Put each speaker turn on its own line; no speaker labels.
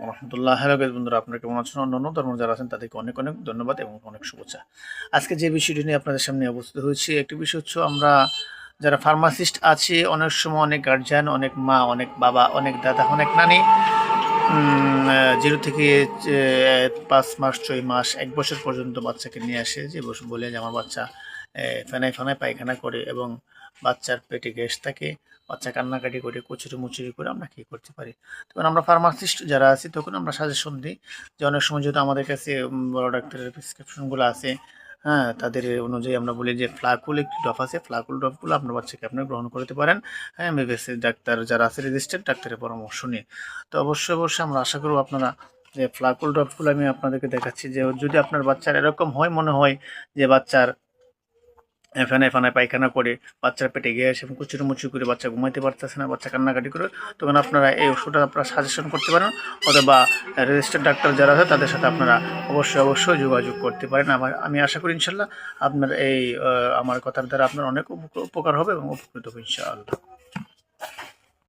রহমতুল্লাহ। Hello guys, বন্ধুরা আপনারা কেমন আছেন? অন্যান্য ধর্ম যারা আছেন তাদেরকে অনেক অনেক ধন্যবাদ এবং অনেক শুভেচ্ছা। আজকে যে বিষয়টি নিয়ে আপনাদের সামনে উপস্থিত হয়েছি, একটি বিষয় হচ্ছে আমরা যারা ফার্মাসিস্ট আছি, অনেক সময় অনেক গার্জিয়ান, অনেক মা, অনেক বাবা, অনেক দাদা, অনেক নানি 0 থেকে 5 মাস, 6 মাস, 1 বছর পর্যন্ত বাচ্চাকে নিয়ে আসে, যে বলে যে আমার বাচ্চা ফেনায় ফেনায় পায়খানা করে এবং বাচ্চার পেটে গ্যাস থাকে, বাচ্চা কান্নাকাটি করে, কচুরি মুচুরি করে আমরা কী করতে পারি। তখন আমরা ফার্মাসিস্ট যারা আছি তখন আমরা সাজেশন দিই যে অনেক সময় যেহেতু আমাদের কাছে বড় ডাক্তারের প্রেসক্রিপশনগুলো আছে, হ্যাঁ, তাদের অনুযায়ী আমরা বলি যে ফ্লাকুল একটি ড্রপ আছে, ফ্লাকুল ড্রপগুলো আপনার বাচ্চাকে আপনি গ্রহণ করতে পারেন, হ্যাঁ, এমবিবিএস ডাক্তার যারা আছে রেজিস্টার্ড ডাক্তারের পরামর্শ নিয়ে। তো অবশ্যই অবশ্যই আমরা আশা করব আপনারা যে ফ্লাকুল ড্রপগুলো আমি আপনাদেরকে দেখাচ্ছি, যে যদি আপনার বাচ্চার এরকম হয়, মনে হয় যে বাচ্চার ফেনায় ফেনায় পায়খানা করে, বাচ্চার পেটে গ্যাস এবং কুচুরমুচু করে, বাচ্চা ঘুমাইতে পারতেছে না, বাচ্চা কান্নাকাটি করে, তখন আপনারা এই ওষুধটা আপনারা সাজেশন করতে পারেন, অথবা রেজিস্টার্ড ডাক্তার যারা আছে তাদের সাথে আপনারা অবশ্যই অবশ্যই যোগাযোগ করতে পারেন। আমি আশা করি ইনশাল্লাহ আপনার এই আমার কথার দ্বারা আপনার অনেক উপকার হবে এবং উপকৃত হবে ইনশাআল্লাহ।